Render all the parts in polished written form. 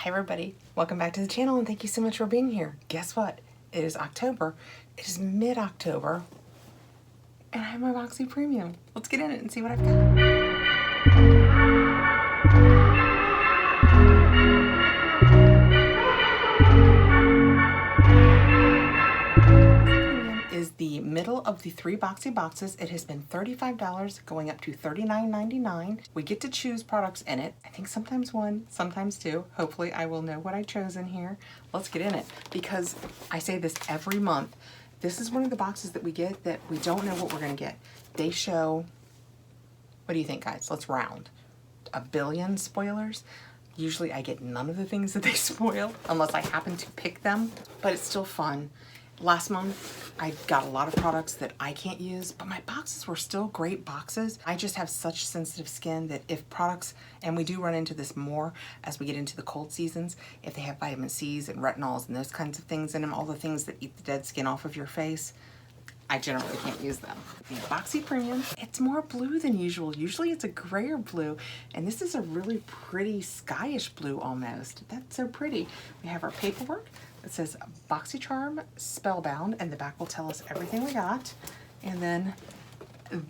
Hi everybody, welcome back to the channel and thank you so much for being here. Guess what? It is October. It is mid-October and I have my Boxy Premium. Let's get in it and see what I've got. Is the middle of the 3 Boxy boxes. It has been $35 going up to $39.99. We get to choose products in it. I think sometimes one, sometimes two. Hopefully I will know what I chose in here. Let's get in it because I say this every month. This is one of the boxes that we get that we don't know what we're gonna get. They show, what do you think guys? Let's round. 1 billion spoilers. Usually I get none of the things that they spoil unless I happen to pick them, but it's still fun. Last month, I got a lot of products that I can't use, but my boxes were still great boxes. I just have such sensitive skin that if products, and we do run into this more as we get into the cold seasons, if they have vitamin C's and retinols and those kinds of things in them, all the things that eat the dead skin off of your face, I generally can't use them. The Boxy Premium, it's more blue than usual. Usually it's a grayer blue, and this is a really pretty skyish blue almost. That's so pretty. We have our paperwork. It says Boxycharm Spellbound, and the back will tell us everything we got. And then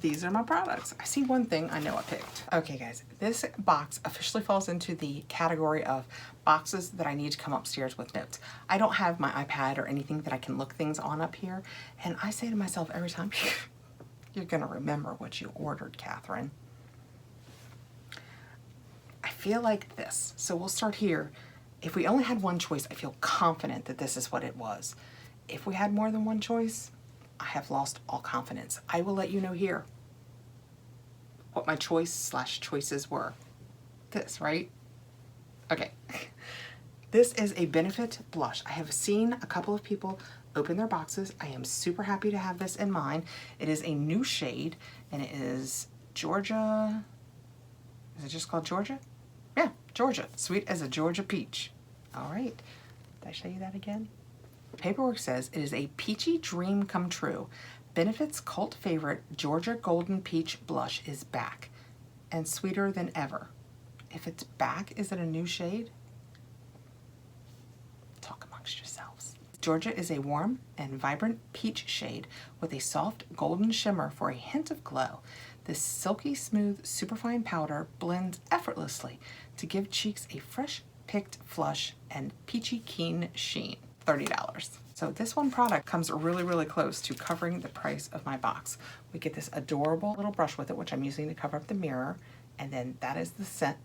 these are my products. I see one thing I know I picked. Okay guys, this box officially falls into the category of boxes that I need to come upstairs with notes. I don't have my iPad or anything that I can look things on up here. And I say to myself every time, you're gonna remember what you ordered, Kathrin. I feel like this, so we'll start here. If we only had one choice, I feel confident that this is what it was. If we had more than one choice, I have lost all confidence. I will let you know here what my choices were. This, right? Okay. This is a Benefit blush. I have seen a couple of people open their boxes. I am super happy to have this in mine. It is a new shade, and it is Georgia. Is it just called Georgia? Yeah, Georgia. Sweet as a Georgia peach. All right. Did I show you that again? Paperwork says it is a peachy dream come true. Benefit's cult favorite Georgia Golden Peach blush is back and sweeter than ever. If it's back, is it a new shade? Talk amongst yourselves. Georgia is a warm and vibrant peach shade with a soft golden shimmer for a hint of glow. This silky smooth superfine powder blends effortlessly to give cheeks a fresh picked flush and peachy keen sheen. $30. So this one product comes really, really close to covering the price of my box. We get this adorable little brush with it, which I'm using to cover up the mirror. And then that is the scent.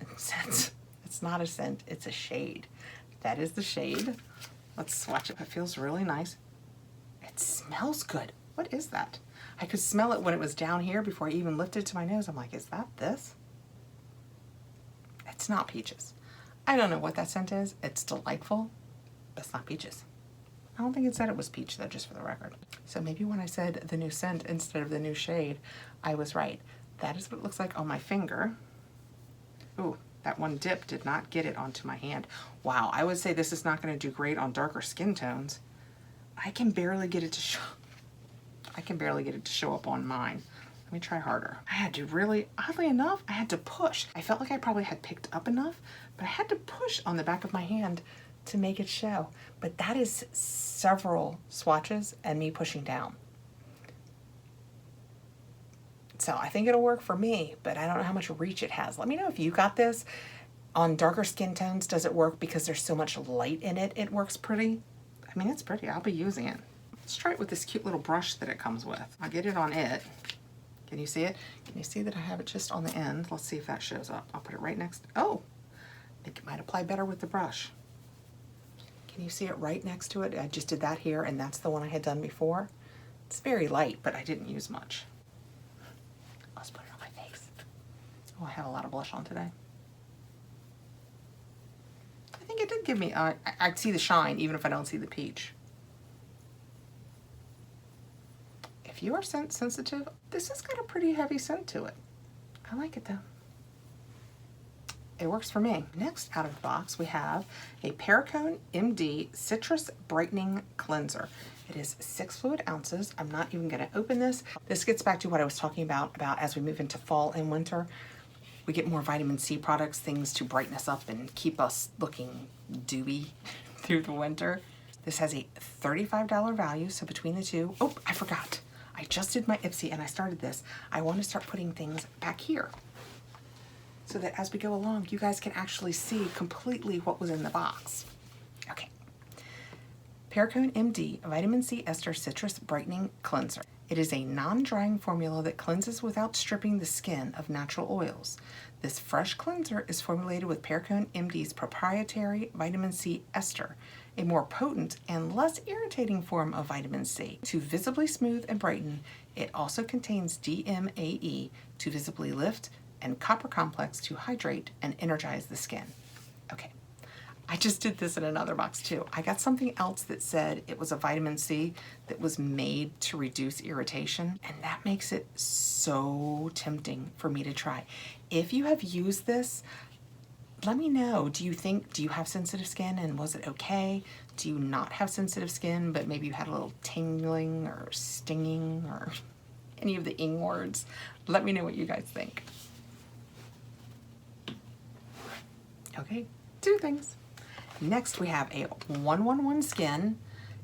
It's not a scent, it's a shade. That is the shade. Let's swatch it. It feels really nice. It smells good. What is that? I could smell it when it was down here before I even lifted it to my nose. I'm like, is that this? It's not peaches. I don't know what that scent is. It's delightful, but it's not peaches. I don't think it said it was peach though, just for the record. So maybe when I said the new scent instead of the new shade, I was right. That is what it looks like on my finger. Ooh, that one dip did not get it onto my hand. Wow, I would say this is not going to do great on darker skin tones. I can barely get it to show. I can barely get it to show up on mine. Let me try harder. I had to really, oddly enough, I had to push. I felt like I probably had picked up enough, but I had to push on the back of my hand to make it show. But that is several swatches and me pushing down. So I think it'll work for me, but I don't know how much reach it has. Let me know if you got this. On darker skin tones, does it work because there's so much light in it? It works pretty. I mean, it's pretty. I'll be using it. Let's try it with this cute little brush that it comes with. I'll get it on it. Can you see it? Can you see that I have it just on the end? Let's see if that shows up. I'll put it right next. Oh, I think it might apply better with the brush. Can you see it right next to it? I just did that here, and that's the one I had done before. It's very light, but I didn't use much. Let's put it on my face. Oh, I have a lot of blush on today. I think it did give me, I see the shine even if I don't see the peach. If you are scent sensitive, this has got a pretty heavy scent to it. I like it though. It works for me. Next out of the box, we have a Perricone MD Citrus Brightening Cleanser. It is 6 fluid ounces. I'm not even gonna open this. This gets back to what I was talking about as we move into fall and winter. We get more vitamin C products, things to brighten us up and keep us looking dewy through the winter. This has a $35 value, so between the two, oh, I forgot. I just did my Ipsy and I started this. I want to start putting things back here so that as we go along, you guys can actually see completely what was in the box. Okay. Perricone MD Vitamin C Ester Citrus Brightening Cleanser. It is a non-drying formula that cleanses without stripping the skin of natural oils. This fresh cleanser is formulated with Perricone MD's proprietary vitamin C ester, a more potent and less irritating form of vitamin C. To visibly smooth and brighten, it also contains DMAE to visibly lift and copper complex to hydrate and energize the skin. Okay. I just did this in another box too. I got something else that said it was a vitamin C that was made to reduce irritation, and that makes it so tempting for me to try. If you have used this, let me know. Do you have sensitive skin and was it okay? Do you not have sensitive skin, but maybe you had a little tingling or stinging or any of the ing words? Let me know what you guys think. Okay, 2 things. Next, we have a 111 Skin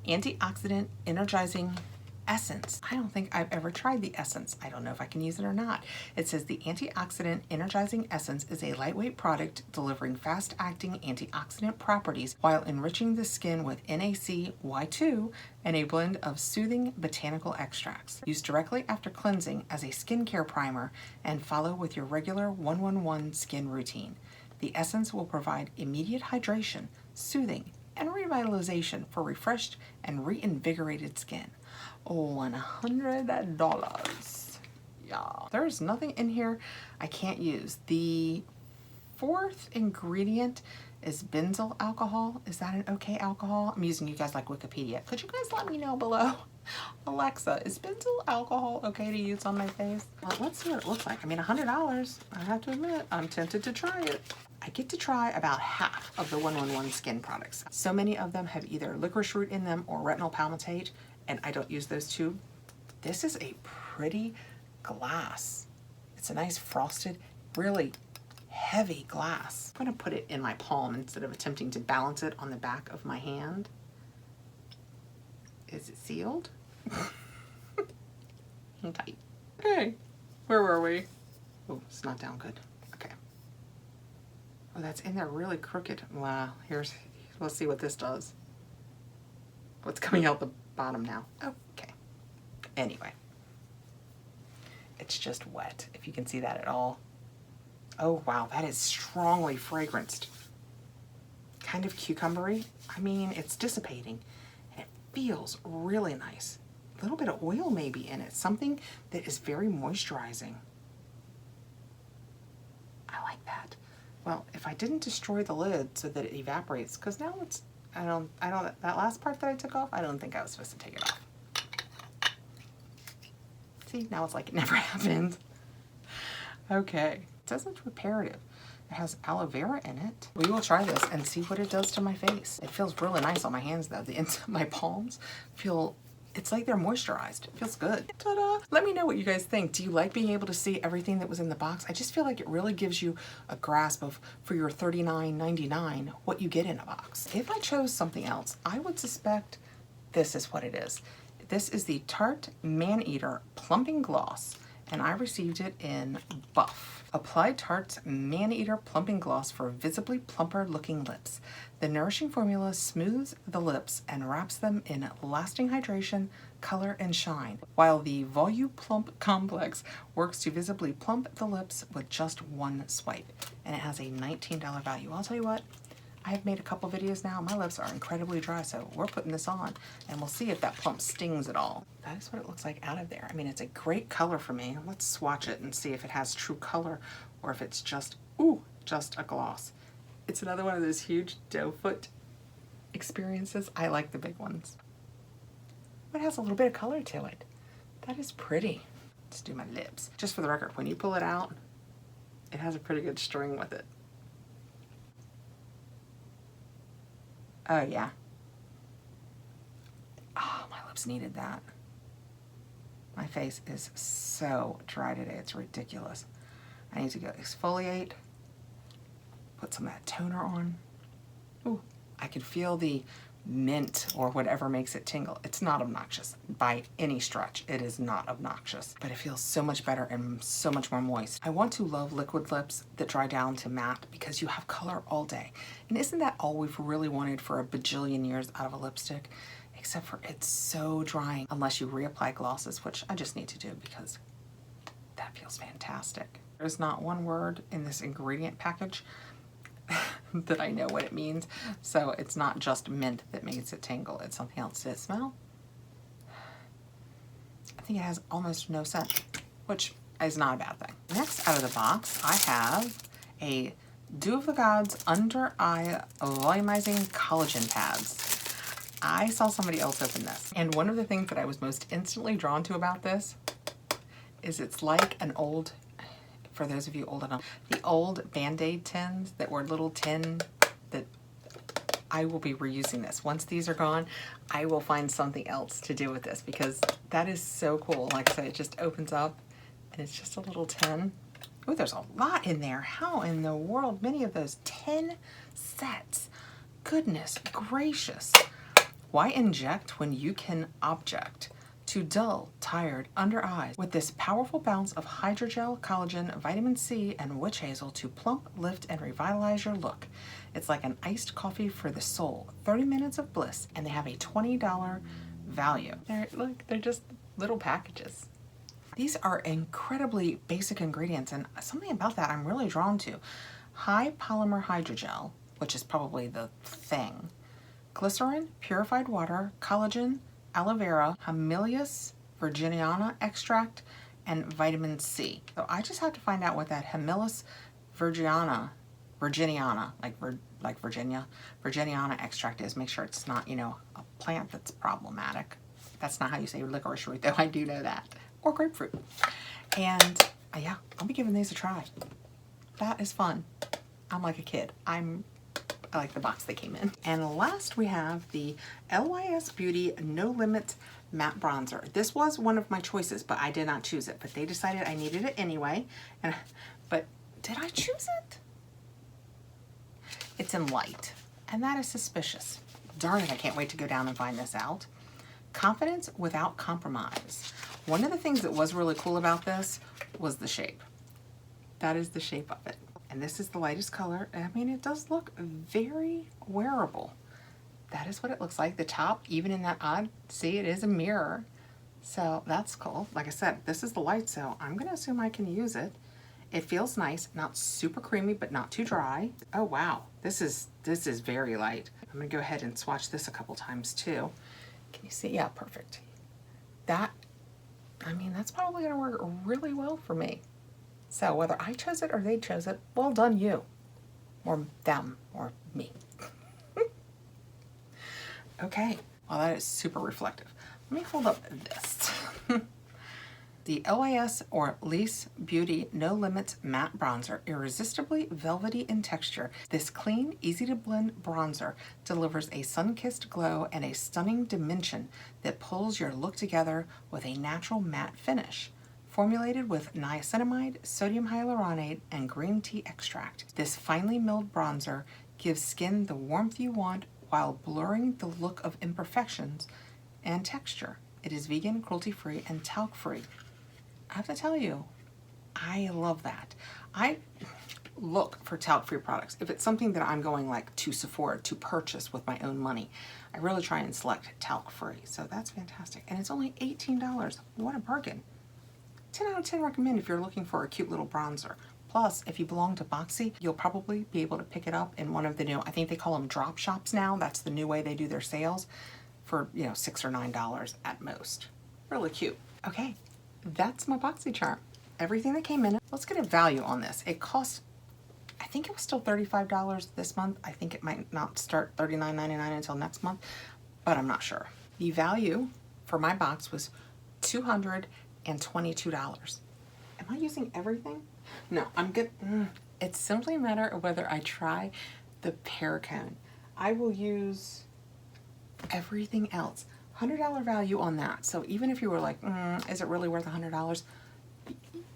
Antioxidant Energizing Essence. I don't think I've ever tried the essence. I don't know if I can use it or not. It says the Antioxidant Energizing Essence is a lightweight product delivering fast-acting antioxidant properties while enriching the skin with NAC/Y2 and a blend of soothing botanical extracts. Use directly after cleansing as a skincare primer and follow with your regular 111 skin routine. The essence will provide immediate hydration, soothing, and revitalization for refreshed and reinvigorated skin. $100. Yeah, there's nothing in here I can't use. The 4th ingredient is benzyl alcohol. Is that an okay alcohol? I'm using you guys like Wikipedia. Could you guys let me know below? Alexa, is benzyl alcohol okay to use on my face? Well, let's see what it looks like. I mean, $100. I have to admit, I'm tempted to try it. I get to try about half of the 111 Skin products. So many of them have either licorice root in them or retinol palmitate, and I don't use those too. This is a pretty glass. It's a nice frosted, really heavy glass. I'm gonna put it in my palm instead of attempting to balance it on the back of my hand. Is it sealed? Tight. Okay, where were we? Oh, it's not down good. Okay. Oh, that's in there really crooked. Wow, let's see what this does. What's coming out the bottom now? Okay. Anyway. It's just wet, if you can see that at all. Oh, wow, that is strongly fragranced. Kind of cucumbery. I mean, it's dissipating. And it feels really nice. A little bit of oil maybe in it. Something that is very moisturizing. I like that. Well, if I didn't destroy the lid so that it evaporates, because now it's, that last part that I took off, I don't think I was supposed to take it off. See, now it's like it never happened. Okay, it says it's reparative. It has aloe vera in it. We will try this and see what it does to my face. It feels really nice on my hands though. The inside of my palms feel, it's like they're moisturized. It feels good. Ta-da! Let me know what you guys think. Do you like being able to see everything that was in the box? I just feel like it really gives you a grasp of, for your $39.99, what you get in a box. If I chose something else, I would suspect this is what it is. This is the Tarte Man-Eater Plumping Gloss, and I received it in Buff. Apply Tarte's Man-Eater Plumping Gloss for visibly plumper looking lips. The nourishing formula smooths the lips and wraps them in lasting hydration, color, and shine, while the Voluplump Complex works to visibly plump the lips with just one swipe. And it has a $19 value. I'll tell you what, I have made a couple videos now. My lips are incredibly dry, so we're putting this on and we'll see if that plump stings at all. That is what it looks like out of there. I mean, it's a great color for me. Let's swatch it and see if it has true color or if it's just, ooh, just a gloss. It's another one of those huge doe foot experiences. I like the big ones. It has a little bit of color to it. That is pretty. Let's do my lips. Just for the record, when you pull it out, it has a pretty good string with it. Oh, yeah. Oh, my lips needed that. My face is so dry today. It's ridiculous. I need to go exfoliate, put some of that toner on. Ooh, I can feel the mint or whatever makes it tingle. It's not obnoxious by any stretch. It is not obnoxious, but it feels so much better and so much more moist. I want to love liquid lips that dry down to matte because you have color all day. And isn't that all we've really wanted for a bajillion years out of a lipstick? Except for it's so drying unless you reapply glosses, which I just need to do because that feels fantastic. There's not one word in this ingredient package that I know what it means. So it's not just mint that makes it tingle. It's something else. Does it smell? I think it has almost no scent, which is not a bad thing. Next out of the box, I have a Dew of the Gods Under Eye Volumizing Collagen Pads. I saw somebody else open this, and one of the things that I was most instantly drawn to about this is it's like an old, for those of you old enough, the old Band-Aid tins that were little tin that I will be reusing this. Once these are gone, I will find something else to do with this because that is so cool. Like I said, it just opens up and it's just a little tin. Oh, there's a lot in there. How in the world many of those 10 sets? Goodness gracious. Why inject when you can object to dull, tired under eyes with this powerful bounce of hydrogel, collagen, vitamin C, and witch hazel to plump, lift, and revitalize your look. It's like an iced coffee for the soul. 30 minutes of bliss, and they have a $20 value. They're just little packages. These are incredibly basic ingredients, and something about that I'm really drawn to. High polymer hydrogel, which is probably the thing. Glycerin, purified water, collagen, aloe vera, Humulus virginiana extract, and vitamin C. So I just have to find out what that Humulus virginiana, like virginiana extract is. Make sure it's not, you know, a plant that's problematic. That's not how you say licorice root, though. I do know that. Or grapefruit. And yeah, I'll be giving these a try. That is fun. I'm like a kid. I like the box they came in. And last we have the LYS Beauty No Limit Matte Bronzer. This was one of my choices, but I did not choose it. But they decided I needed it anyway. But did I choose it? It's in light, and that is suspicious. Darn it, I can't wait to go down and find this out. Confidence without compromise. One of the things that was really cool about this was the shape. That is the shape of it. And this is the lightest color. I mean, it does look very wearable. That is what it looks like. The top, even in that odd, see, it is a mirror. So that's cool. Like I said, this is the light, so I'm gonna assume I can use it. It feels nice, not super creamy, but not too dry. Oh wow, this is very light. I'm gonna go ahead and swatch this a couple times too. Can you see? Yeah, perfect. That, I mean, that's probably gonna work really well for me. So whether I chose it or they chose it, well done you. Or them, or me. Okay, well that is super reflective. Let me hold up this. The LYS or LYS Beauty No Limits Matte Bronzer, irresistibly velvety in texture. This clean, easy to blend bronzer delivers a sun-kissed glow and a stunning dimension that pulls your look together with a natural matte finish. Formulated with niacinamide, sodium hyaluronate, and green tea extract, this finely milled bronzer gives skin the warmth you want while blurring the look of imperfections and texture. It is vegan, cruelty-free, and talc-free. I have to tell you, I love that. I look for talc-free products. If it's something that I'm going like to Sephora to purchase with my own money, I really try and select talc-free. So that's fantastic. And it's only $18. What a bargain. 10 out of 10 recommend if you're looking for a cute little bronzer. Plus, if you belong to Boxy, you'll probably be able to pick it up in one of the new, I think they call them drop shops now. That's the new way they do their sales for, you know, $6 or $9 at most. Really cute. Okay, that's my Boxycharm. Everything that came in. Let's get a value on this. It cost, I think it was still $35 this month. I think it might not start $39.99 until next month, but I'm not sure. The value for my box was $222. Am I using everything? No, I'm good. It's simply a matter of whether I try the pear cone. I will use everything else. $100 value on that. So even if you were like, is it really worth $100?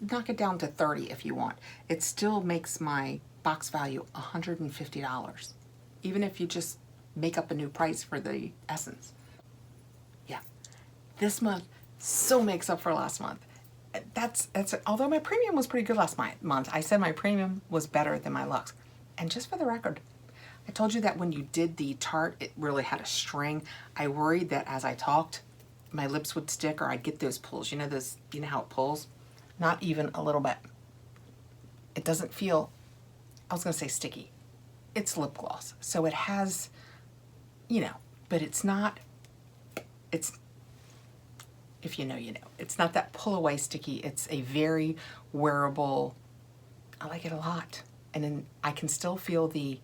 knock it down to 30 if you want. It still makes my box value $150, even if you just make up a new price for the essence. Yeah, this month so makes up for last month. That's although my premium was pretty good last month. I said my premium was better than my luxe. And just for the record, I told you that when you did the Tarte, it really had a string. I worried that as I talked, my lips would stick or I'd get those pulls. You know those, you know how it pulls? Not even a little bit. It doesn't feel, I was gonna say sticky. It's lip gloss. So it has, you know, but it's not, it's, if you know, you know. It's not that pull away sticky. It's a very wearable, I like it a lot. And then I can still feel the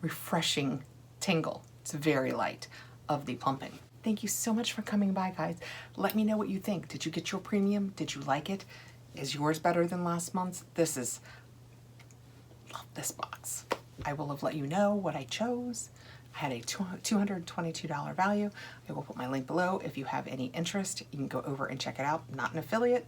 refreshing tingle. It's very light of the plumping. Thank you so much for coming by, guys. Let me know what you think. Did you get your premium? Did you like it? Is yours better than last month's? This is, love this box. I will have let you know what I chose. I had a $222 value. I will put my link below. If you have any interest, you can go over and check it out. Not an affiliate.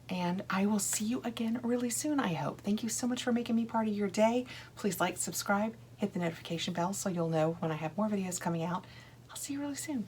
And I will see you again really soon, I hope. Thank you so much for making me part of your day. Please like, subscribe, hit the notification bell so you'll know when I have more videos coming out. I'll see you really soon.